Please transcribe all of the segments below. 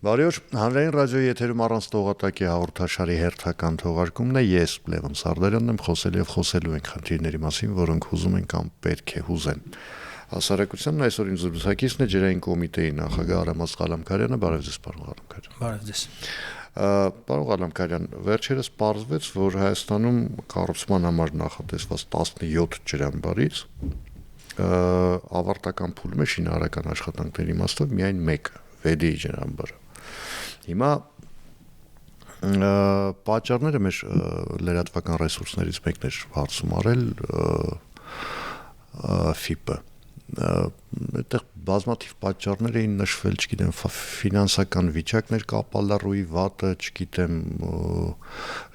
Բարի օր, հանրային ռադիոյի եթերում առանց տողատակի հաղորդաշարի հերթական թողարկումն է, ես Լևոն Սարդարյանն եմ, խոսել եւ խոսելու ենք խնդիրների մասին, որոնք հուզում են կամ պետք է հուզեն։ Հասարակությանն այսօր ինձ զրուցակիցն է Ջրային կոմիտեի նախագահ Արամած Ղալամքարյանը, բարև ձեզ, պարոն Ղալամքարյան։ Բարև ձեզ։ Պարոն Ղալամքարյան, վերջերս պարզվեց, որ Հայաստանում կառուցման համար նախատեսված 17 ջրամբարից ավարտական փուլում է շինարարական աշխատանքների իմաստով միայն մեկը, Վեդի ջրամբարը։ Հիմա պատճառները մեր լրատվական ռեսուրսներից մեկն էր հարցում արել ՖԻՊ-ը։ Այդտեղ բազմաթիվ պատճառներ էին նշվել, չգիտեմ, ֆինանսական վիճակներ կապալառուի վատը, չգիտեմ,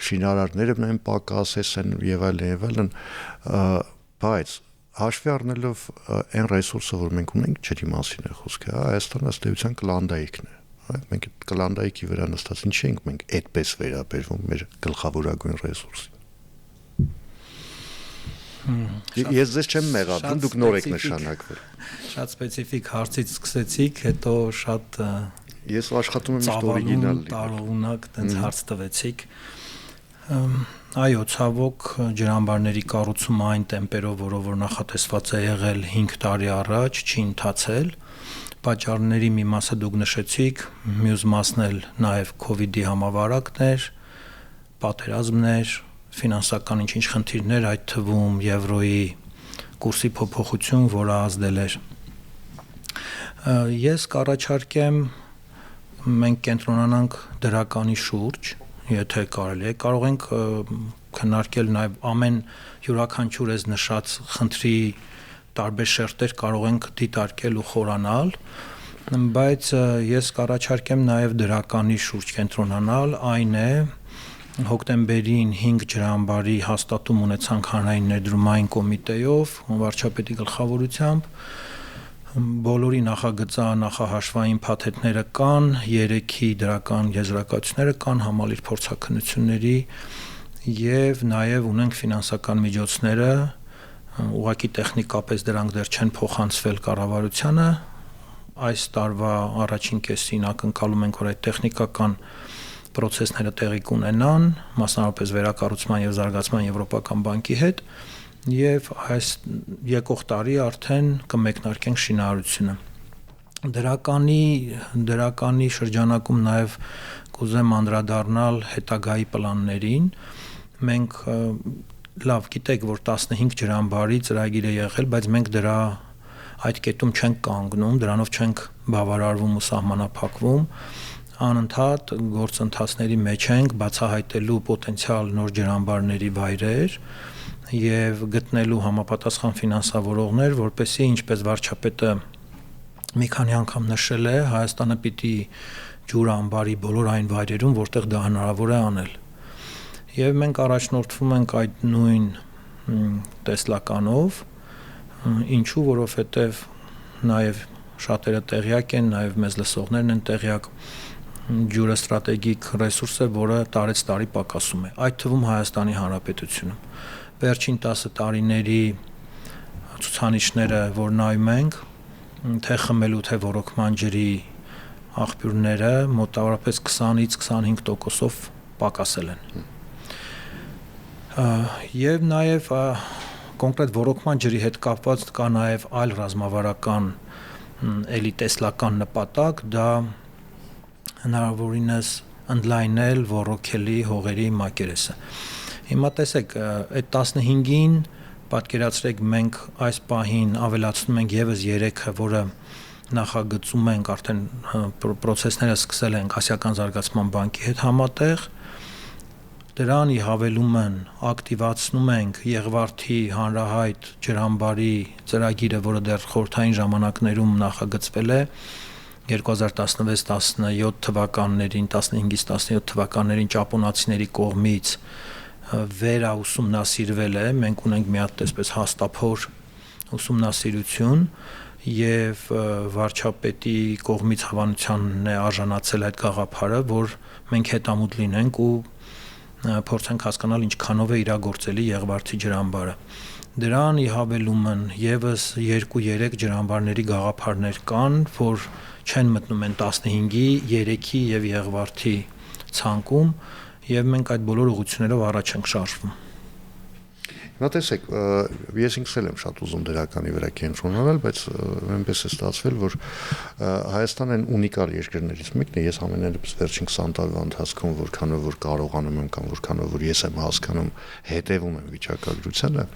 շինարարները մեն պակասես են եւ այլն, բայց հաշվի առնելով այն ռեսուրսը, որ մենք ունենք, ջրի մասին է խոսքը, Հայաստանը ըստ էության կլանդայիկն է։ Մենք այդ կլանդայիկի վրա նստած ինչի ենք մենք այդպես վերաբերվում մեր գլխավորագույն ռեսուրսին։ Ես ձեզ չեմ մեղադրում, դուք նոր եք նշանակվել։ Շատ սպეციფიկ հարցից սկսեցիք, հետո շատ ես աշխատում եմ միշտ օրիգինալ տարօրինակ տենց հարց տվեցիք։ Այո, ցավոք ջրամբարների կառուցումը այն տեմպերով, որ նախատեսված է եղել 5 տարի առաջ, չի ընթացել։ Պատճառների մի մասը դուք նշեցիք, մյուս մասն էլ նաև COVID-ի համավարակներ, պատերազմներ, ֆինանսական ինչ-ինչ խնդիրներ, այդ թվում եվրոյի կուրսի փոփոխություն, որը ազդել էր։ Ես կառաջարկեմ մենք կենտրոնանանք դրականի շուրջ, եթե կարելի է, կարող ենք քննարկել նաև ամեն յուրաքանչյուր այս նշած խնդրի տարբեր շերտեր կարող ենք դիտարկել ու խորանալ, բայց ես կառաջարկեմ նաև դրականի շուրջ կենտրոնանալ, այն է հոկտեմբերին 5 ջրամբարի հաստատում ունեցանք հանրային ներդրումային կոմիտեով, վարչապետի գլխավորությամբ, բոլորի նախահաշվային փաթեթները կան, 3-ի դրական եզրակացությունները կան, համալիր փորձաքննությունների եւ նաեւ ունենք ֆինանսական միջոցները, ուղղակի տեխնիկապես դրանք դեռ չեն փոխանցվել կառավարությանը, այս տարվա առաջին կեսին ակնկալում ենք, որ այդ տեխնիկական process-ները տեղի կունենան, մասնավորապես վերակառուցման եւ զարգացման եվրոպական բանկի հետ, եւ այս եկող տարի արդեն կմեկնարկենք շինարարությունը։ Դրականի շրջանակում նաև կուզեմ անդրադառնալ հետագայի պլաններին։ Մենք լավ գիտեք, որ 15 ջրամբարի ծրագիր է եղել, բայց մենք դրա այդ կետում չենք կանգնում, դրանով չենք բավարարվում ու սահմանափակվում։ Անընդհատ գործընթացների մեջ ենք բացահայտելու պոտենցիալ նոր ջրամբարների վայրեր եւ գտնելու համապատասխան ֆինանսավորողներ, որպեսզի ինչպես վարչապետը մի քանի անգամ նշել է, Հայաստանը պիտի ջուր ամբարի բոլոր այն վայրերում, որտեղ դա հնարավոր է անել։ Եվ մենք առաջնորդվում ենք այդ նույն տեսլականով, ինչու, որովհետև նաև շատերը տեղյակ են, նաև մեզ լսողներն են տեղյակ, ջուրը ստրատեգիկ ռեսուրս է, որը տարեցտարի պակասում է, այդ թվում Հայաստանի Հանրապետությունում։ Վերջին 10 տարիների ցուցանիշները, որ նայում ենք, թե խմելու, թե ոռոգման ջրի աղբյուրները մոտավորապես 20-ից 25%-ով պակասել են։ Եվ նաև կոնկրետ ոռոգման ջրի հետ կապված կա նաև այլ ռազմավարական էլի տեսլական նպատակ, դա հնարավորինս ընդլայնել ոռոգելի հողերի մակերեսը։ Հիմա տեսեք, այդ 15-ին պատկերացրեք մենք այս պահին ավելացնում ենք եւս 3-ը, որը նախագծում ենք, արդեն process-ները սկսել ենք Ասիական զարգացման բանկի հետ համատեղ, դրան ի հավելումն ակտիվացնում ենք Եղվարդի հանրահայտ ջրամբարի ծրագիրը, որը դեռ խորհրդային ժամանակներում նախագծվել է 2016-17 թվականներին, 15-ից 17 թվականներին ճապոնացիների կողմից վերաուսումնասիրվել է, մենք ունենք մի հատ այսպես հաստափոր ուսումնասիրություն եւ վարչապետի կողմից հավանությանն է արժանացել այդ գաղափարը, որ մենք հետամուտ լինենք ու փորձենք հասկանալ ինչքանով է իրագործելի Եղվարդի ջրամբարը։ Դրան ի հավելումն եւս 2-3 ջրամբարների գաղափարներ կան, որ չեն մտնում են 15-ի, 3-ի եւ Եղվարդի ցանկում եւ մենք այդ բոլոր ուղղություններով առաջ ենք շարժվում։ Հիմա տեսեք, ես ինքս եմ շատ ուզում դրականի վրա կենտրոնանալ, բայց այնպես է ստացվել, որ Հայաստանն ունիկալ երկրներից մեկն է, ես ամենայնպես վերջին 20 տարվա ընթացքում որքանով որ կարողանում եմ կամ որքանով որ ես եմ հասկանում, հետևում եմ վիճակագրությանը,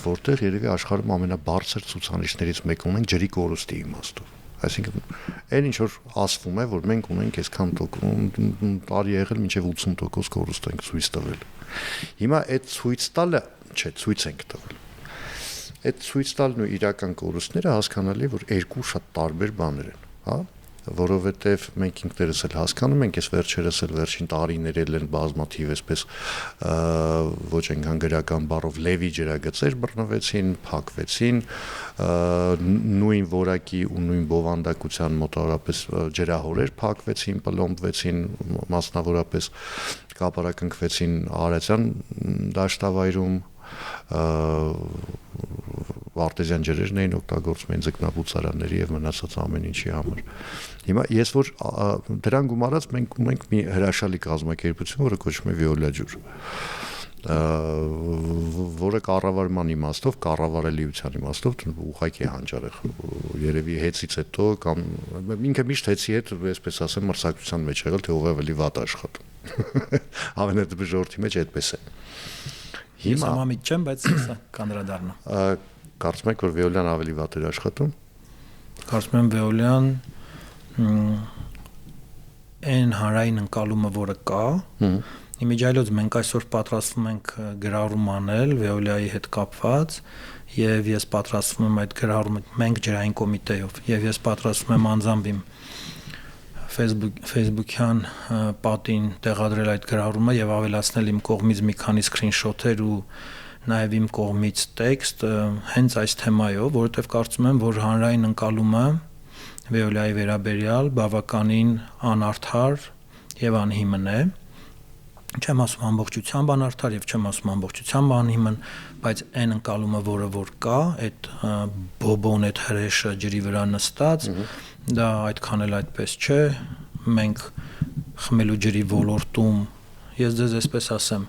որտեղ երևի աշխարհում ամենաբարձր ցուցանիշներից մեկն ունենք ջրի կորուստի իմաստով։ Այսինքն, այն ինչ որ ասվում է, որ մենք ունենք այսքան տարի եղել մինչև 80% կորուստ ենք ցույց տվել։ Հիմա այդ ցույց տալը, չէ, ցույց ենք տվել։ Այդ ցույց տալն ու իրական կորուստները հասկանալի որ երկու շատ տարբեր բաներ են, հա, որովհետև մենք ինքներս էլ հասկանում ենք, այս վերջերս էլ վերջին տարիներել են բազմաթիվ այսպես ոչ այնքան գրական բառով լևի ջրագծեր բռնվեցին, փակվեցին, նույն որակի ու նույն բովանդակության մոտավորապես ջրահորեր փակվեցին, պլոմբվեցին, մասնավորապես կապարակնքվեցին Արարատյան դաշտավայրում, արտեզյան ջրերն էին օգտագործում են ձկնաբուծարանների եւ մնացած ամեն ինչի համար։ Հիմա ես որ դրան գումարած մենք ունենք մի հրաշալի կազմակերպություն, որը կոչվում է Վիոլա ջուր, որը կառավարման իմաստով, կառավարելիության իմաստով ուղղակի հանճարեղ երևի հեծից հետո կամ ինքը միշտ հեծի հետ, այսպես ասեմ, մրցակցության մեջ եղել, թե ով ավելի վատ աշխատում։ Ամենատիպի ժողովրդի մեջ այդպես է։ Հիմա համամիտ չեմ, բայց սա կանդրադառնա։ Կարծում եք, որ Վիոլան ավելի վատ էր աշխատում։ Կարծում եմ Վիոլան այն հանրային ընկալումը, որը կա, իմիջիայլոց մենք այսօր պատրաստվում ենք գրառում անել Վիոլայի հետ կապված եւ ես պատրաստվում եմ այդ գրառումը մենք ջրային կոմիտեով եւ ես պատրաստվում եմ անձամբ իմ Facebook-յան պատին տեղադրել այդ գրառումը եւ ավելացնել իմ կողմից մի քանի սկրինշոթեր ու նաև իմ կողմից տեքստ հենց այս թեմայով, որովհետև կարծում եմ, որ հանրային ընկալումը Վիոլայի վերաբերյալ բավականին անարդար եւ անհիմն է։ Չեմ ասում ամբողջությամբ անարդար եւ չեմ ասում ամբողջությամբ անհիմն, բայց այն ընկալումը, որը որ կա, այդ բոբոն, այդ հրեշը ջրի վրա նստած, դա այդքան էլ այդպես չէ։ Մենք խմելու ջրի ոլորտում, ես ձեզ այսպես ասեմ,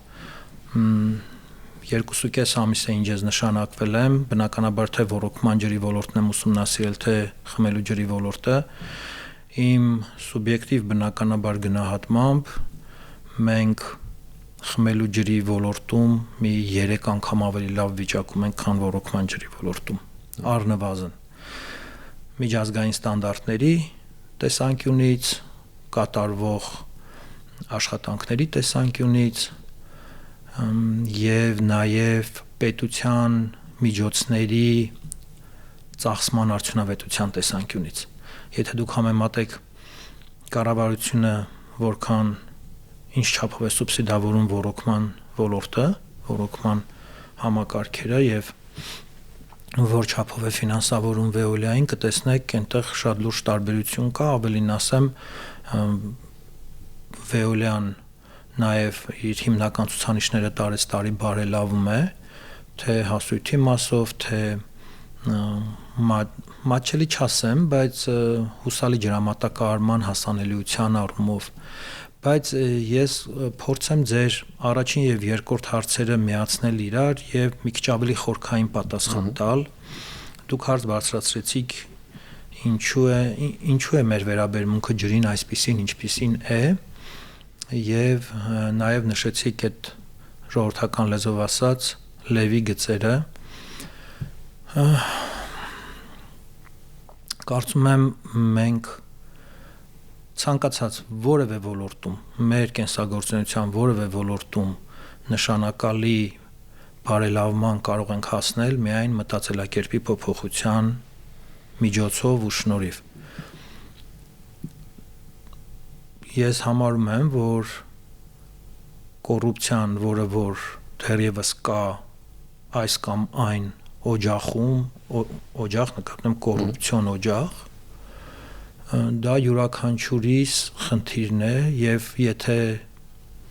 2.5 ամիս է ինչ ես նշանակվել եմ, բնականաբար թե ոռոգման ջրի ոլորտն եմ ուսումնասիրել, թե խմելու ջրի ոլորտը, իմ սուբյեկտիվ բնականաբար գնահատմամբ մենք խմելու ջրի ոլորտում մի 3 անգամ ավելի լավ վիճակում ենք, քան ոռոգման ջրի ոլորտում, առնվազն։ Միջազգային ստանդարտների տեսանկյունից, կատարվող աշխատանքների տեսանկյունից եւ նաեւ պետության միջոցների ծախսման արդյունավետության տեսանկյունից։ Եթե դուք համեմատեք կառավարությունը որքան ինչ չափով է սուբսիդավորում ոռոգման ոլորտը, ոռոգման համակարգերը եւ որ չափով է ֆինանսավորում Վեոլիային, կտեսնեք այնտեղ շատ լուրջ տարբերություն կա, ավելին ասեմ, Վեոլիան նաև իր հիմնական ցուցանիշները տարեցտարի բարելավում է, թե հասույթի մասով, թե մատչելի չասեմ, բայց հուսալի ջրամատակարարման հասանելիության առումով, բայց ես փորձեմ ձեր առաջին եւ երկրորդ հարցերը միացնել իրար եւ մի քիչ ավելի խորքային պատասխան տալ։ Դուք հարց բարձրացրեցիք ինչու է մեր վերաբերմունքը ջրին այսպիսին, ինչպիսին է, եւ նաեւ նշեցիք այդ ժողովրդական լեզվով ասած լևի գծերը։ Կարծում եմ մենք ցանկացած որևէ ոլորտում, մեր կենսագործունեության որևէ ոլորտում նշանակալի բարելավման կարող ենք հասնել միայն մտածելակերպի փոփոխության միջոցով ու շնորհիվ։ Ես համարում եմ, որ կոռուպցիան, որը որ դեռևս կա այս կամ այն օջախում, օջախ նկատեմ կոռուպցիոն օջախ, դա յուրաքանչյուրիս խնդիրն է եւ եթե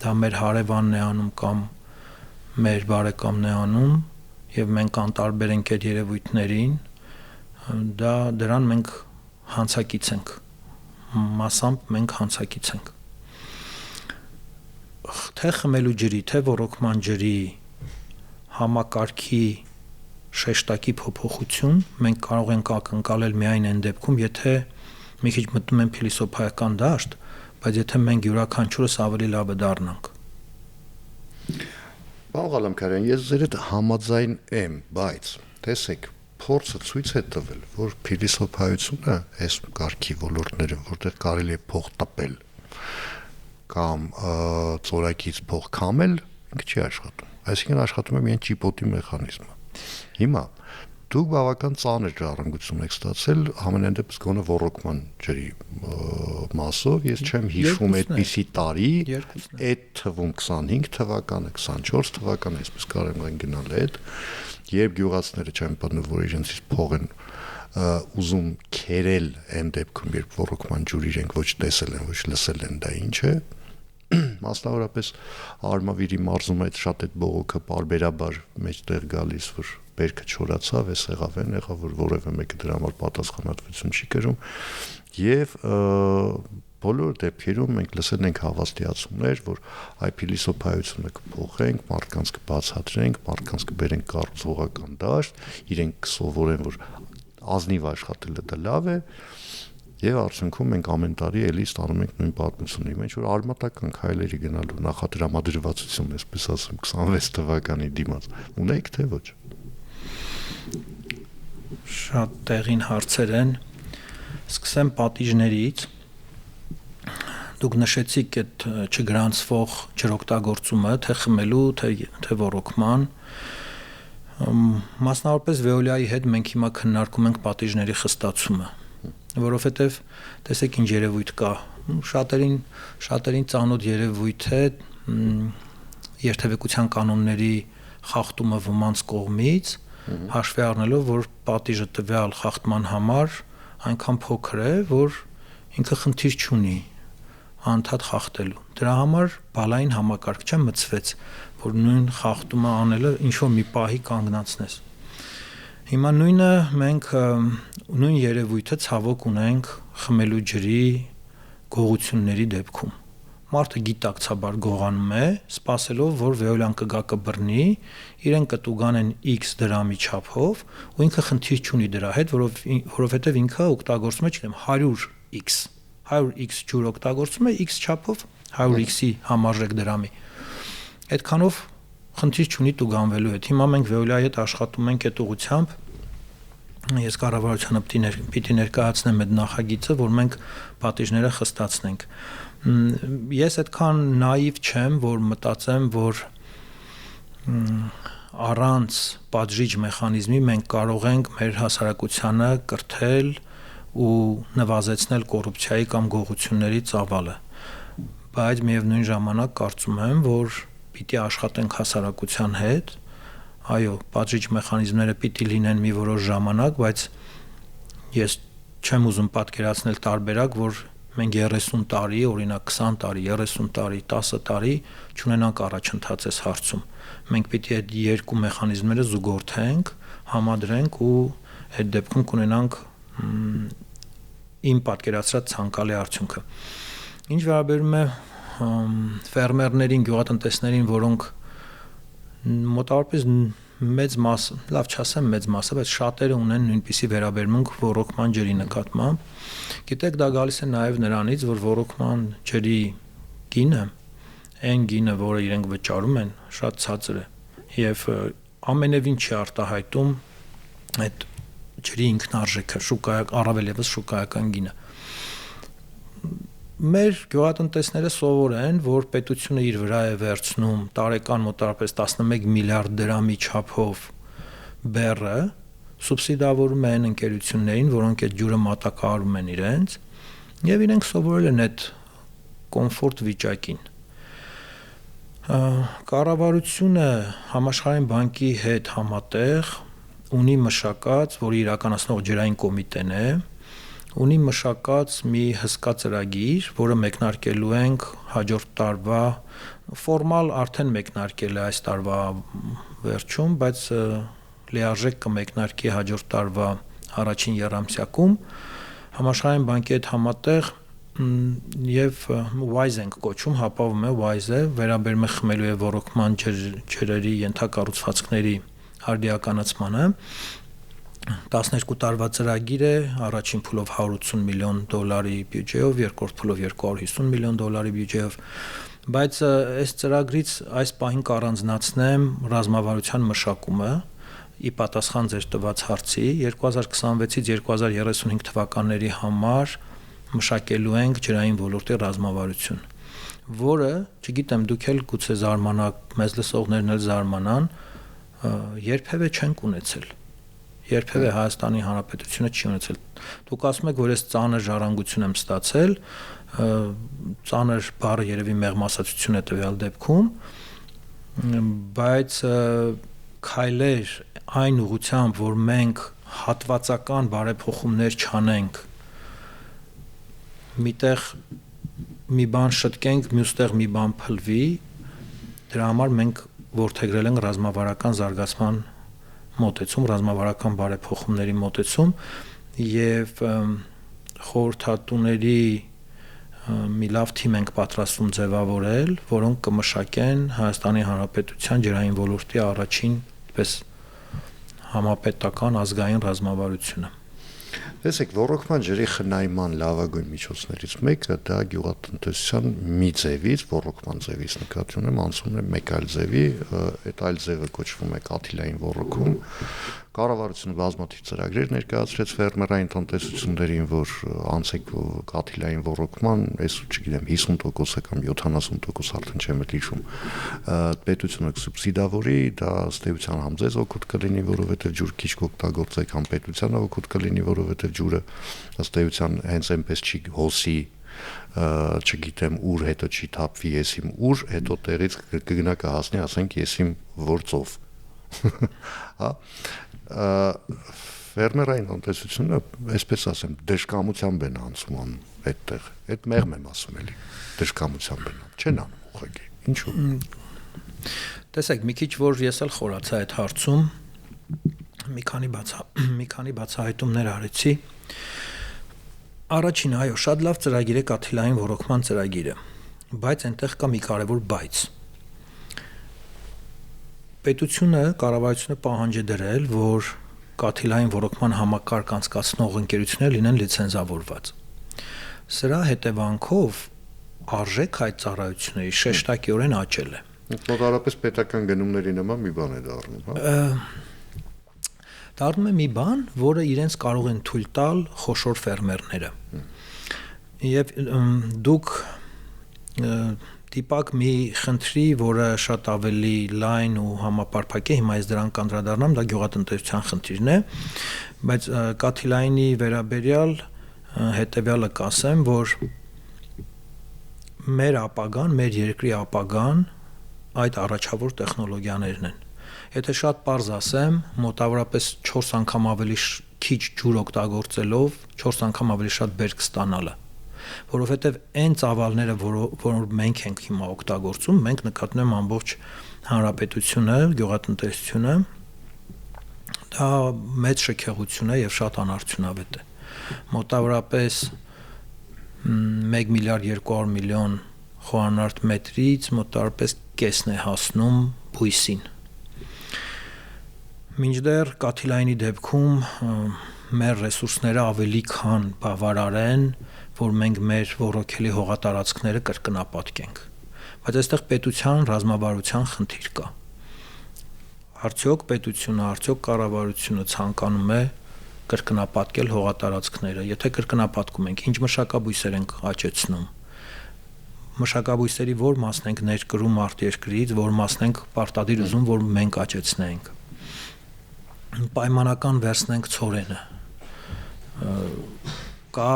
դա մեր հարևանն է անում կամ մեր բարեկամն է անում եւ մենք անտարբեր ենք այդ երևույթներին, դրան մենք հանցակից ենք, մասամբ մենք հանցակից ենք։ Թե խմելու ջրի, թե ոռոգման ջրի համակարգի շեշտակի փոփոխություն մենք կարող ենք ակնկալել միայն այն դեպքում, եթե մի քիչ մտնում են փիլիսոփայական դաշտ, բայց եթե մենք յուրաքանչյուրս ավելի լավը դառնանք։ Պարոն Ղալամքարյան, ես ձեր հետ համաձայն եմ, բայց տեսեք, փորձը ցույց է տվել, որ փիլիսոփայությունը այս կարգի ոլորտներում, որտեղ կարելի է փող տպել կամ ծորակից փող քամել, ինքը չի աշխատում։ Այսինքն աշխատում է միայն ճիպոտի մեխանիզմը։ Հիմա դուք բավական ծանր ժառանգություն եք ստացել համենայն դեպս գոնե ոռոգման ջրի մասով, ես չեմ հիշում այդպիսի տարի, այդ թվում 25 թվականը, 24 թվականը, այսպես կարող ենք գնալ այդ, երբ գյուղացիները չեն պատմում, որ իրենցից փող են ուզում քերել այն դեպքում, երբ ոռոգման ջուր իրենք ոչ տեսել են, ոչ լսել են, դա ինչ է։ Մասնավորապես Արմավիրի մարզում այդ շատ այդ բողոքը բարբերաբար մեջտեղ գալիս, որ բերքը չորացավ, էս եղավ, որ որևէ մեկը դրա համար պատասխանատվություն չի կրում, եւ բոլոր դեպքերում մենք լսել ենք հավաստիացումներ, որ այ փիլիսոփայությունը կփոխենք, մարդկանց կբացատրենք, մարդկանց կբերենք կառուցողական դաշտ, իրենք կսովորեն, որ ազնիվ աշխատելը դա լավ է, եւ արդյունքում մենք ամեն տարի էլի ստանում ենք նույն պատմությունը, ինչ որ արմատական քայլերի գնալու նախադրամադրվածություն, այսպես ասեմ, 26 թվականի դիմաց ունեք թե ոչ։ Շատ տեղին հարցեր են։ Սկսեմ պատիժներից։ Դուք նշեցիք այդ չգրանցվող ջրօգտագործումը, թե խմելու, թե ոռոգման։ Մասնավորապես Վեոլիայի հետ մենք հիմա քննարկում ենք պատիժների խստացումը, որովհետև տեսեք ինչ երևույթ կա, շատերին ծանոթ երևույթ է երթևեկության կանոնների խախտումը ոմանց կողմից, հաշվի առնելով, որ պատիժը տվյալ խախտման համար այնքան փոքր է, որ ինքը խնդիր չունի անդադ խախտելու։ Դրա համար բալային համակարգ չէ մտցվեց, որ նույն խախտումը անելը ինչ որ մի պահի կանգնացնես։ Հիմա նույնը մենք նույն երևույթը ցավոք ունենք խմելու ջրի գողությունների դեպքում։ Մարդը գիտակցաբար գողանում է, սպասելով, որ Վեոլյան կգա կբռնի, իրեն կտուգան են X դրամի չափով, ու ինքը խնդիր չունի դրա հետ, որովհետև ինքը օգտագործում է, չգիտեմ, 100x ջուր օգտագործում է X չափով 100x-ի համարժեք դրամի։ Այդքանով խնդիր չունի տուգանվելու հետ։ Հիմա մենք Վեոլյայի հետ աշխատում ենք այդ ուղղությամբ։ Ես կառավարությանը պիտի ներկայացնեմ այդ նախագիծը, որ մենք պատիժները խստացնենք։ Ես այդքան նաիվ չեմ, որ մտածեմ, որ առանց պատժիչ մեխանիզմի մենք կարող ենք մեր հասարակությանը կրթել ու նվազեցնել կոռուպցիայի կամ գողությունների ծավալը։ Բայց միևնույն ժամանակ կարծում եմ, որ պիտի աշխատենք հասարակության հետ։ Այո, պատժիչ մեխանիզմները պիտի լինեն մի որոշ ժամանակ, բայց ես չեմ ուզում պատկերացնել տարբերակ, որ մենք 30 տարի, օրինակ 20 տարի, 30 տարի, 10 տարի չունենանք առաջընթաց այս հարցում։ Մենք պիտի այդ երկու մեխանիզմները զուգորդենք, համադրենք ու այդ դեպքում կունենանք իմ պատկերացրած ցանկալի արդյունքը։ Ինչ վերաբերում է ֆերմերներին, գյուղատնտեսներին, որոնք մոտավորապես մեծ մասը, լավ չասեմ մեծ մասը, բայց շատերը ունեն նույնպիսի վերաբերմունք ոռոգման ջրի նկատմամբ։ Գիտեք, դա գալիս է նաև նրանից, որ ոռոգման ջրի գինը, այն գինը, որը իրենք վճարում են, շատ ցածր է եւ ամենևին չի արտահայտում այդ ջրի ինքնարժեքը, առավել եւս շուկայական գինը։ Մեր գյուղատնտեսները սովոր են, որ պետությունը իր վրա է վերցնում տարեկան մոտավորապես 11 միլիարդ դրամի չափով բեռը, սուբսիդավորում է այն ընկերություններին, որոնք այդ ջուրը մատակարարում են իրենց, եւ իրենք սովորել են այդ կոմֆորտ վիճակին։ Կառավարությունը Համաշխարհային բանկի հետ համատեղ ունի մշակած, որը իրականացնող ջրային կոմիտեն է, ունի մշակած մի հսկա ծրագիր, որը մեկնարկելու ենք հաջորդ տարվա, ֆորմալ արդեն մեկնարկել է այս տարվա վերջում, բայց լիարժեք կմեկնարկի հաջորդ տարվա առաջին եռամսյակում, Համաշխարհային բանկի հետ համատեղ եւ WISE ենք կոչում, հապավում է WISE-ը, վերաբերում է խմելու եւ ոռոգման ջրերի ենթակառուցվածքների արդիականացմանը։ 12 տարվա ծրագիր է, առաջին փուլով $180 միլիոն բյուջեով, երկրորդ փուլով $250 միլիոն բյուջեով, բայց այս ծրագրից այս պահին կառանձնացնեմ ռազմավարության մշակումը ի պատասխան ձեր տված հարցի 2026-ից 2035 թվականների համար մշակելու ենք ջրային ոլորտի ռազմավարություն, որը, չգիտեմ, դուք էլ գուցե զարմանաք, մեզ լսողներն էլ զարմանան, երբևէ չենք ունեցել։ Երբևէ Հայաստանի Հանրապետությունը չի ունեցել։ Դուք ասում եք, որ ես ծանր ժառանգություն եմ ստացել, ծանր բառը երևի մեղմասացություն է տվյալ դեպքում, բայց քայլեր այն ուղղությամբ, որ մենք հատվածական բարեփոխումներ չանենք, միտեղ մի բան շտկենք, մյուստեղ մի բան փլվի, դրա համար մենք որդեգրել ենք ռազմավարական զարգացման մոտեցում, ռազմավարական բարեփոխումների մոտեցում եւ խորհրդատուների մի լավ թիմ ենք պատրաստվում ձևավորել, որոնք կմշակեն Հայաստանի Հանրապետության ջրային ոլորտի առաջին պես համապետական ազգային ռազմավարությունը։ Տեսեք, ոռոգման ջրի խնայման լավագույն միջոցներից մեկը դա գյուղատնտեսության մի ձևից, ոռոգման ձևից նկատի ունեմ, անցնում է մեկ այլ ձևի, այդ այլ ձևը կոչվում է կաթիլային ոռոգում։ Կառավարությունը բազմաթիվ ծրագրեր ներկայացրեց ֆերմերային տնտեսություններին, որ անցեք կաթիլային ոռոգման, այս չգիտեմ 50% կամ 70% արդեն չեմ հիշում, պետությունը կսուբսիդավորի, դա ըստ էության համ ձեզ օգուտ կլինի, որովհետև ջուր քիչ կօգտագործեք, համ պետությանը օգուտ կլինի, որովհետև ջուրը ըստ էության հենց այնպես չի հոսի, չգիտեմ ուր հետո չի թափվի, ես իմ ուր, հետո տեղից կգնա կհասնի, ասենք ես իմ ործով։ Հա ֆերմերային տնտեսությունը, այսպես ասեմ, դժկամությամբ են անցում այդտեղ։ Այդ մեղմ եմ ասում էլի, դժկամությամբ են, չեն անում ուղղակի։ Ինչու՞։ Տեսեք, մի քիչ որ ես էլ խորացա այդ հարցում, մի քանի բացահայտումներ արեցի։ Առաջին, այո, շատ լավ ծրագիր է կաթիլային ոռոգման ծրագիրը, բայց այնտեղ կա մի կարևոր բայց։ Պետությունը, կառավարությունը պահանջ է դրել, որ կաթիլային ոռոգման համակարգ անցկացնող ընկերությունները լինեն լիցենզավորված։ Սրա հետևանքով արժեք այդ ծառայությունների շեշտակիորեն աճել է։ Մոտավորապես պետական գնումների նման մի բան է դառնում, հա։ Դառնում է մի բան, որը իրենց կարող են թույլ տալ խոշոր ֆերմերները։ Եվ դուք դիպակ մի խնդրի, որը շատ ավելի լայն ու համապարփակ է, հիմա ես դրան կանդրադառնամ, դա գյուղատնտեսության խնդիրն է, բայց կաթիլայինի վերաբերյալ հետևյալը կասեմ, որ մեր ապագան, մեր երկրի ապագան այդ առաջավոր տեխնոլոգիաներն են։ Եթե շատ պարզ ասեմ, մոտավորապես 4 անգամ ավելի քիչ ջուր օգտագործելով 4 անգամ ավելի շատ բերք ստանալը, որովհետև այն ծավալները, որ մենք ենք հիմա օգտագործում, մենք նկատում ենք ամբողջ հանրապետությունը, գյուղատնտեսությունը, դա մեծ շքեղություն է եւ շատ անարդյունավետ է։ Մոտավորապես 1 միլիարդ 200 միլիոն խոհանարդ մետրից մոտավորապես կեսն է հասնում բույսին։ Մինչդեռ կաթիլայինի դեպքում մեր ռեսուրսները ավելի քան բավարար են, որ մենք մեր ոռոգելի հողատարածքները կրկնապատկենք։ Բայց այստեղ պետության ռազմավարության խնդիր կա։ Արդյոք պետությունը, արդյոք կառավարությունը ցանկանում է կրկնապատկել հողատարածքները։ Եթե կրկնապատկում ենք, ինչ մշակաբույսեր ենք աճեցնում։ Մշակաբույսերի որ մասն ենք ներկրում արտերկրից, որ մասն ենք պարտադիր ուզում, որ մենք աճեցնենք։ Պայմանական վերցնենք ցորենը։ Կա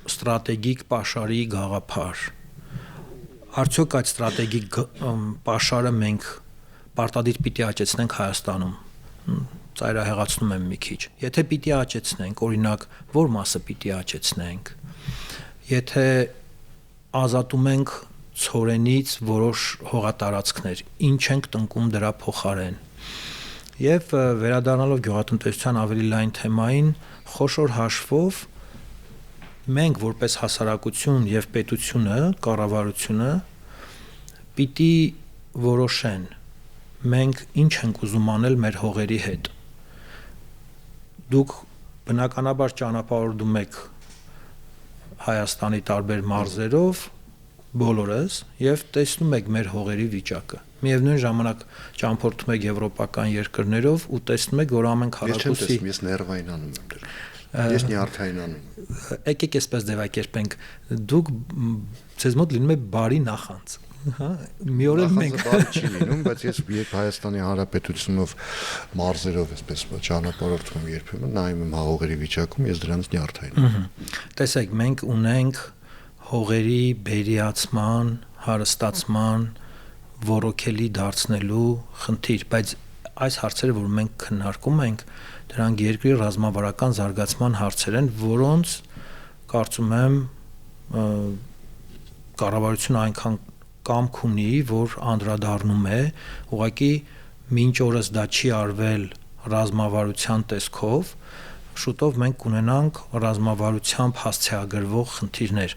ստրատեգիկ պաշարի գաղափար։ Արդյոք այդ ստրատեգիկ պաշարը մենք պարտադիր պիտի աճեցնենք Հայաստանում։ Ծայրահեղացնում եմ մի քիչ։ Եթե պիտի աճեցնենք, օրինակ, որ մասը պիտի աճեցնենք։ Եթե ազատում ենք ցորենից որոշ հողատարածքներ, ինչ ենք տնկում դրա փոխարեն։ Եվ վերադառնալով գյուղատնտեսության ավելի լայն թեմային, խոշոր հաշվով մենք որպես հասարակություն եւ պետությունը, կառավարությունը պիտի որոշեն մենք ինչ ենք ուզում անել մեր հողերի հետ։ Դուք բնականաբար ճանապարհորդում եք Հայաստանի տարբեր մարզերով բոլորս եւ տեսնում եք մեր հողերի վիճակը։ Միևնույն ժամանակ ճամփորդում եք եվրոպական երկրներով ու տեսնում եք, որ ամեն քառակուսի ես ներվային անում եմ դեռ։ Ես նյարդային անում։ Եկեք այսպես ձևակերպենք, դուք ձեզ մոտ լինում է բարի նախանձ, հա, մի օր էլ մենք բարի չի լինում, բայց ես երբ Հայաստանի Հանրապետությունով մարզերով այսպես ճանապարհորդում եմ երբեմն, նայում եմ հողերի վիճակում, ես դրանից նյարդային եմ։ Տեսեք, մենք ունենք հողերի բերիացման, հարստացման, որոքելի դարձնելու խնդիր, բայց այս հարցերը, որ մենք քննարկում ենք, դրանք երկրի ռազմավարական զարգացման հարցեր են, որոնց կարծում եմ կառավարությունը այնքան կամք ունի, որ անդրադառնում է, ուղղակի մինչ օրս դա չի արվել ռազմավարության տեսքով, շուտով մենք կունենանք ռազմավարությամբ հասցեագրվող խնդիրներ։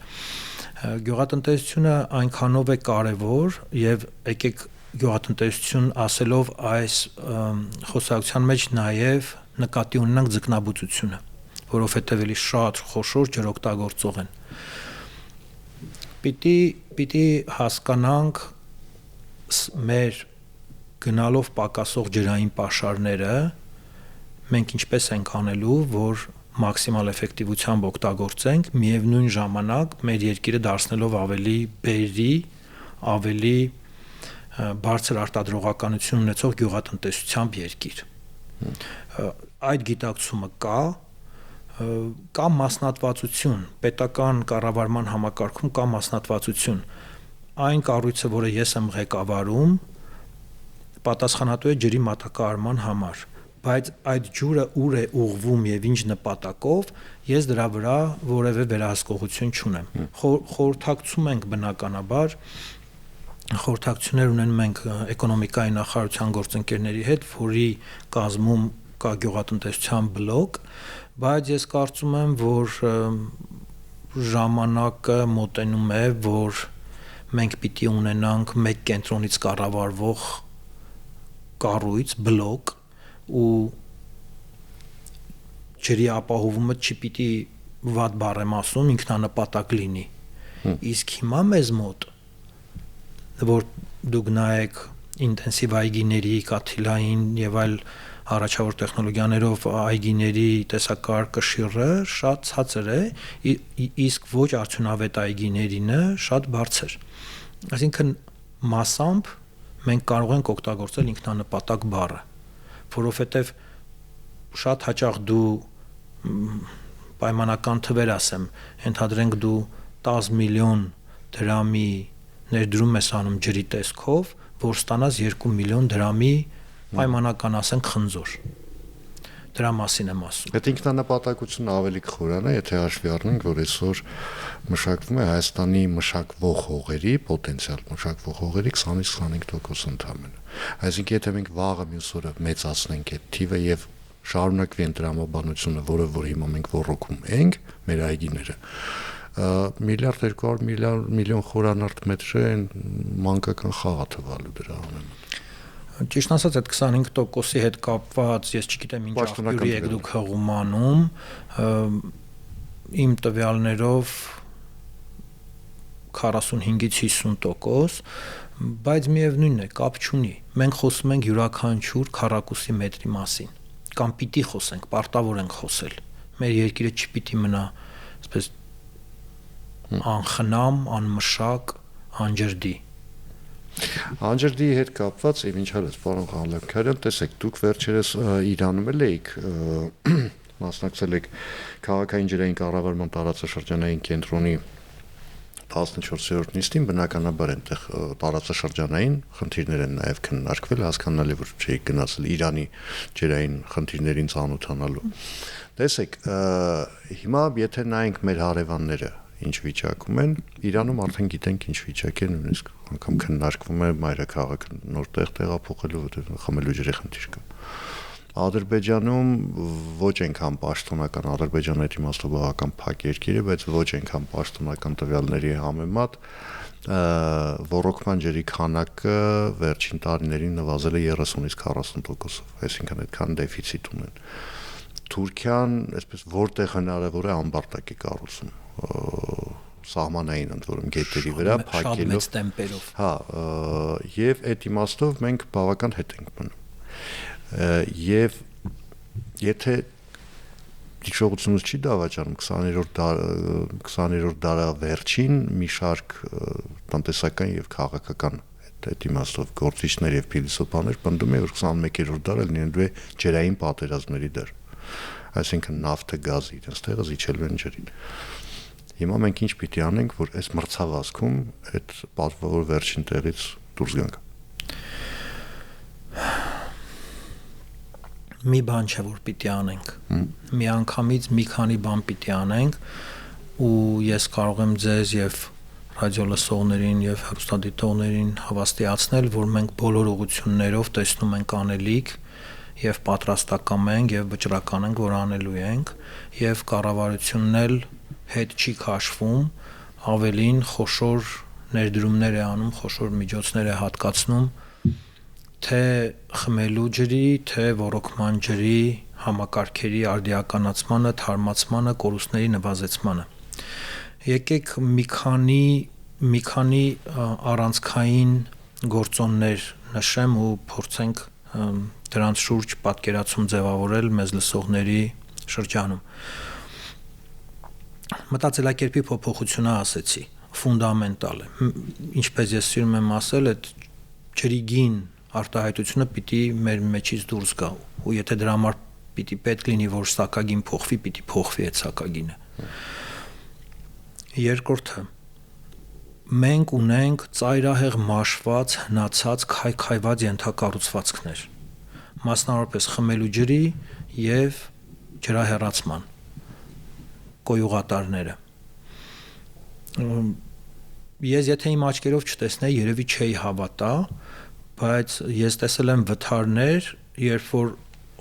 Գյուղատնտեսությունը այնքանով է կարևոր եւ եկեք գյուղատնտեսություն ասելով այս խոսակցության մեջ նաեւ նկատի ունենանք ձկնաբուծությունը, որովհետեւ էլի շատ խոշոր ջրօգտագործող են։ Պիտի հասկանանք մեր գնալով պակասող ջրային պաշարները մենք ինչպես ենք անելու, որ մաքսիմալ էֆեկտիվությամբ օգտագործենք, միևնույն ժամանակ մեր երկիրը դարձնելով ավելի բերի, ավելի բարձր արտադրողականություն ունեցող գյուղատնտեսությամբ երկիր։ Այդ գիտակցումը կա մասնատվածություն, պետական կառավարման համակարգում կա մասնատվածություն։ Այն կառույցը, որը ես եմ ղեկավարում, պատասխանատու է ջրի մատակարարման համար, բայց այդ ջուրը ուր է ուղղվում եւ ինչ նպատակով, ես դրա վրա որևէ վերահսկողություն չունեմ։ Խորհրդակցում ենք բնականաբար, խորհրդակցություններ ունենում ենք էկոնոմիկայի նախարարության գործընկերների հետ, որի կազմում կա գյուղատնտեսության բլոկ, բայց ես կարծում եմ, որ ժամանակը մոտենում է, որ մենք պիտի ունենանք մեկ կենտրոնից կառավարվող կառույց, բլոկ ու ջրի ապահովումը չպիտի վատ բառեմասում ինքնանպատակ լինի։ Իսկ հիմա մեզ մոտ, որ դուք նայեք ինտենսիվ այգիների, կաթիլային եւ այլ առաջավոր տեխնոլոգիաներով այգիների տեսակարգ կշիռը շատ ցածր է, իսկ ոչ արդյունավետ այգիներինը շատ բարձր։ Այսինքն մասամբ մենք կարող ենք օգտագործել ինքնանպատակ բառը, որովհետև շատ հաճախ դու պայմանական թվեր ասեմ, ենթադրենք դու 10 միլիոն դրամի ներդրում ես անում ջրի տեսքով, որ ստանաս 2 միլիոն դրամի պայմանական ասենք խնձոր։ Դրա մասին եմ ասում։ Այդ ինքնանպատակությունը ավելի խորան է, եթե հաշվի առնենք, որ այսօր մշակվում է Հայաստանի մշակվող հողերի, պոտենցիալ մշակվող հողերի 20-25% ընդամենը։ Այսինքն, եթե մենք վաղը մյուս օրը մեծացնենք այդ թիվը եւ շարունակվի այն տրամաբանությունը, որը որ հիմա մենք ոռոգում ենք, մեր այգիները, միլիարդ 200 միլիոն խորանարդ մետրը են մանկական խաղ թվալու դրա անունը։ Ճիշտ ասած, այդ 25%-ի հետ կապված, ես չգիտեմ ինչ աղբյուրի եք դուք հղում անում, իմ տվյալներով 45-ից 50%, բայց միևնույնն է, կապ չունի։ Մենք խոսում ենք յուրաքանչյուր քառակուսի մետրի մասին, կամ պիտի խոսենք, պարտավոր ենք խոսել։ Մեր երկիրը չպիտի մնա, այսպես անխնամ, անմշակ, անջրդի։ Անջրդի հետ կապված եւ ինչ արած, պարոն Ղալեբքարյան, տեսեք, դուք վերջերս Իրանում եք մասնակցել եք քաղաքային ջրային կառավարման տարածաշրջանային կենտրոնի 14-րդ նիստին, բնականաբար այնտեղ տարածաշրջանային խնդիրներ են նաև քննարկվել, հասկանալի որ չի գնացել Իրանի ջրային խնդիրներին ծանոթանալու։ Տեսեք, հիմա եթե նայենք մեր հարևանները ինչ վիճակում են, Իրանում արդեն գիտենք ինչ վիճակ է, նույնիսկ անգամ քննարկվում է մայրաքաղաքը նոր տեղ տեղափոխելու, որտեղ խմելու ջրի խնդիր կա։ Ադրբեջանում ոչ այնքան պաշտոնական, Ադրբեջանը այդ իմաստով բավական փակ երկիր է, բայց ոչ այնքան պաշտոնական տվյալների համեմատ ռոռոկման ջրի քանակը վերջին տարիներին նվազել է 30-ից 40%-ով, այսինքն այդքան դեֆիցիտ ունեն։ Թուրքիան, այսպես որտեղ հնարավոր է ամբարտակ է կառուցում սահմանային ընդ որում գետերի վրա փակելով շատ մեծ տեմպերով։ Հա, եւ այդ իմաստով մենք բավական հետ ենք մնում։ Եվ եթե դիժողությունից չի դավաճանում 20-րդ դարավերջին մի շարք տնտեսական եւ քաղաքական այդ իմաստով գործիչներ եւ փիլիսոփաներ պնդում են, որ 21-րդ դարը լինելու է ջրային պատերազմների դար։ Այսինքն նավթը, գազը իրենց տեղը զիջելու են ջրին։ Հիմա մենք ինչ պիտի անենք, որ այս մրցավազքում այդ պատվավոր վերջին տեղից դուրս գանք։ Մի բան չէ, որ պիտի անենք։ Մի անգամից մի քանի բան պիտի անենք, ու ես կարող եմ ձեզ եւ ռադիոլսողներին եւ հեռուստադիտողներին հավաստիացնել, որ մենք բոլոր ուղղություններով տեսնում ենք անելիք եւ պատրաստական ենք եւ վճռական ենք, որ անելու ենք, եւ կառավարությունն էլ հետ չի քաշվում, ավելին խոշոր ներդրումներ է անում, խոշոր միջոցներ է հատկացնում թե խմելու ջրի, թե ռոռոկման ջրի համակարգերի արդիականացմանը, թարմացմանը, կորուստների նվազեցմանը։ Եկեք մի քանի առանցքային գործոններ նշեմ ու փորձենք դրանց շուրջ պատկերացում ձևավորել մեզ լսողների շրջանում։ Մտածելակերպի փոփոխությունը ասեցի, ֆունդամենտալ է։ Ինչպես ես սիրում եմ ասել, այդ ջրի գին արտահայտությունը պիտի մեր մեջից դուրս գա, ու եթե դրա համար պիտի պետք լինի, որ սակագին փոխվի, պիտի փոխվի այդ սակագինը։ Երկրորդը, մենք ունենք ծայրահեղ մաշված, հնացած, քայքայված ենթակառուցվածքներ, մասնավորապես խմելու ջրի եւ ջրահեռացման կոյուղատարները։ Ես եթե իմ աչքերով չտեսնեի, երևի չէի հավատա, բայց ես տեսել եմ վթարներ, երբ որ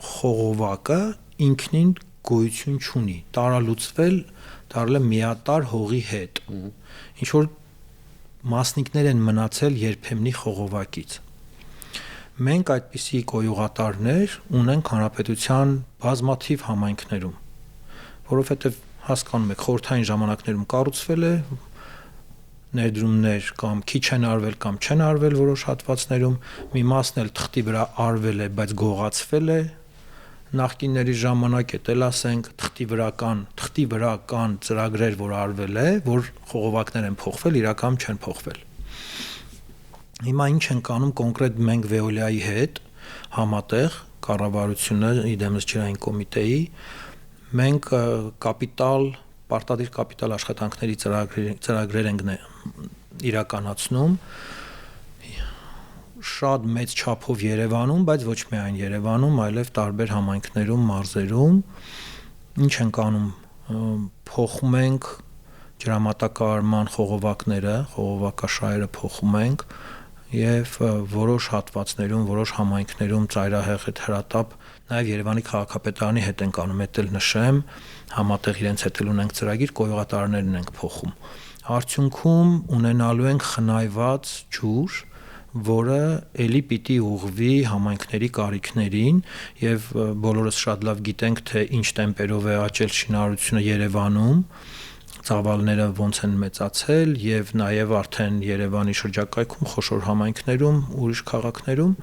խողովակը ինքնին գոյություն չունի, տարալուծվել, դարել է միատար հողի հետ։ Ինչ որ մասնիկներ են մնացել երբեմնի խողովակից։ Մենք այդպիսի կոյուղատարներ ունենք հանրապետության բազմաթիվ համայնքներում, որովհետև հասկանում եք, խորհրդային ժամանակներում կառուցվել է, ներդրումներ կամ քիչ են արվել կամ չեն արվել որոշ հատվածներում, մի մասն էլ թղթի վրա արվել է, բայց գողացվել է, նախկինների ժամանակ է տել ասենք թղթի վրա կան ծրագրեր, որ արվել է, որ խողովակներ են փոխվել, իրականում չեն փոխվել։ Հիմա ինչ ենք անում կոնկրետ մենք Veolia-ի հետ համատեղ կառավարությունը իդեմս ջրային կոմիտեի մենք պարտադիր կապիտալ աշխատանքների ծրագրեր ենք իրականացնում շատ մեծ չափով Երևանում, բայց ոչ միայն Երևանում, այլև տարբեր համայնքներում, մարզերում։ Ինչ ենք անում, փոխում ենք ջրամատակարարման խողովակները, խողովակաշահերը փոխում ենք եւ որոշ հատվածներում, որոշ համայնքներում ծայրահեղ այդ հրատապ նաեւ Երևանի քաղաքապետարանի հետ ենք անում, դա էլ նշեմ, համատեղ իրենց հետ էլ ունենք ծրագիր, կոյուղատարներն ենք փոխում։ Արդյունքում ունենալու ենք խնայված ջուր, որը ելի պիտի ուղղվի համայնքների կարիքներին եւ բոլորս շատ լավ գիտենք, թե ինչ տեմպերով է աճել շինարարությունը Երևանում, ծավալները ոնց են մեծացել եւ նաեւ արդեն Երևանի շրջակայքում խոշոր համայնքներում, ուրիշ քաղաքներում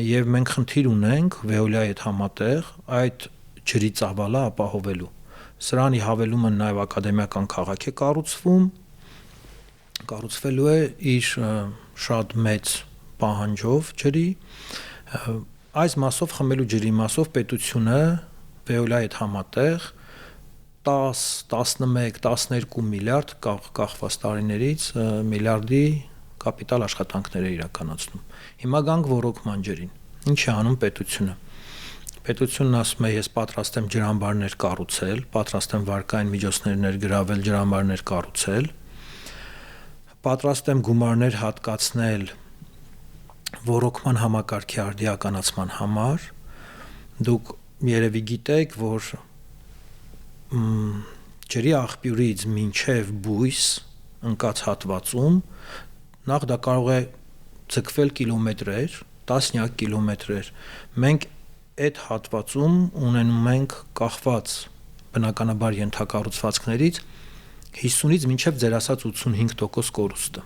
եւ մենք խնդիր ունենք Veolia-ի հետ համատեղ այդ ջրի ծավալը ապահովելու։ Սրանի հավելումը նաեւ ակադեմիական քաղաք է կառուցվելու է իր շատ մեծ պահանջով ջրի։ Այս մասով խմելու ջրի մասով պետությունը Veolia-ի հետ համատեղ 10, 11, 12 միլիարդ կախված տարիներից միլիարդի կապիտալ աշխատանքներ է իրականացնում։ Հիմա գանք ռոռոկման ջրին։ Ինչ է անում պետությունը։ Պետությունն ասում է, ես պատրաստ եմ ջրամբարներ կառուցել, պատրաստ եմ վարկային միջոցներ ներգրավել, ջրամբարներ կառուցել, պատրաստ եմ գումարներ հատկացնել ռոռոկման համակարգի արդիականացման համար, Դուք երևի գիտեք, որ ջրի աղբյուրից մինչև բույս ընկած հատվածում նախ դա կարող է ձգվել կիլոմետրեր, տասնյակ կիլոմետրեր։ Մենք այդ հատվածում ունենում ենք կախված բնականաբար ենթակառուցվածքներից 50-ից մինչև ձեր ասած 85% կորուստը։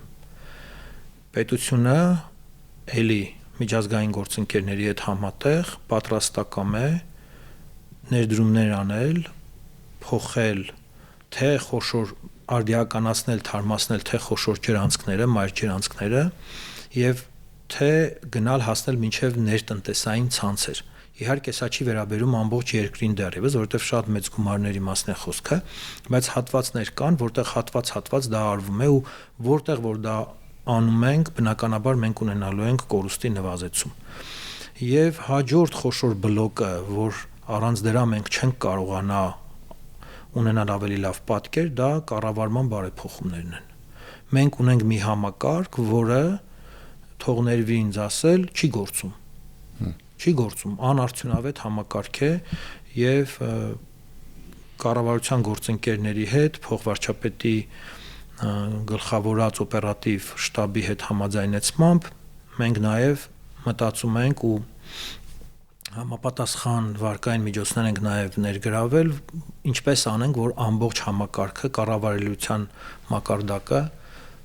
Պետությունը էլի միջազգային գործընկերների հետ համատեղ պատրաստակամ է ներդրումներ անել, փոխել թե խոշոր արդիականացնել, թարմացնել թե խոշոր ջրանցքները, մայր ջրանցքները եւ թե գնալ հասնել մինչև ներտնտեսային ցանցեր։ Իհարկե սա չի վերաբերում ամբողջ երկրին դեռևս, որովհետև շատ մեծ գումարների մասն է խոսքը, բայց հատվածներ կան, որտեղ հատված դա արվում է ու որտեղ որ դա անում ենք, բնականաբար մենք ունենալու ենք կորուստի նվազեցում։ Եվ հաջորդ խոշոր բլոկը, որ առանց դրա մենք չենք կարողանա ունենալ ավելի լավ պատկեր, դա կառավարման բարեփոխումներն են։ Մենք ունենք մի համակարգ, որը թողներվի ինձ ասել, չի գործում, անարդյունավետ համակարգ է եւ կառավարության գործընկերների հետ փոխվարչապետի գլխավորած օպերատիվ շտաբի հետ համաձայնեցմամբ մենք նաեւ մտածում ենք ու համապատասխան վարկային միջոցներ ենք նաև ներգրավել, ինչպես անենք, որ ամբողջ համակարգը կառավարելիության մակարդակը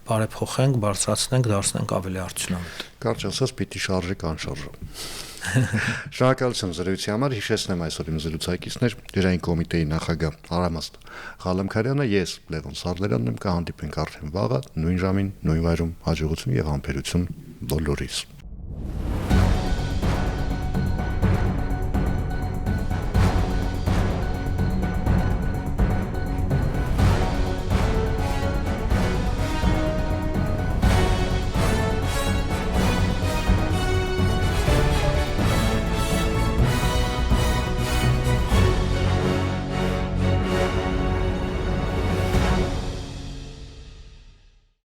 բարեփոխենք, բարձրացնենք, դարձնենք ավելի արդյունավետ։ Կարճ ասած, պիտի շարժի կանշարժը։ Շնորհակալություն զրույցի համար, հիշեցնեմ այսօր իմ զրուցակիցներ Ջրային կոմիտեի նախագահ Արամաստ Ղալամքարյանը, ես Լևոն Սարդարյանն եմ, կհանդիպենք արդեն վաղը նույն ժամին, նույն վայրում, հաջողություն եւ համբերություն բոլորիս։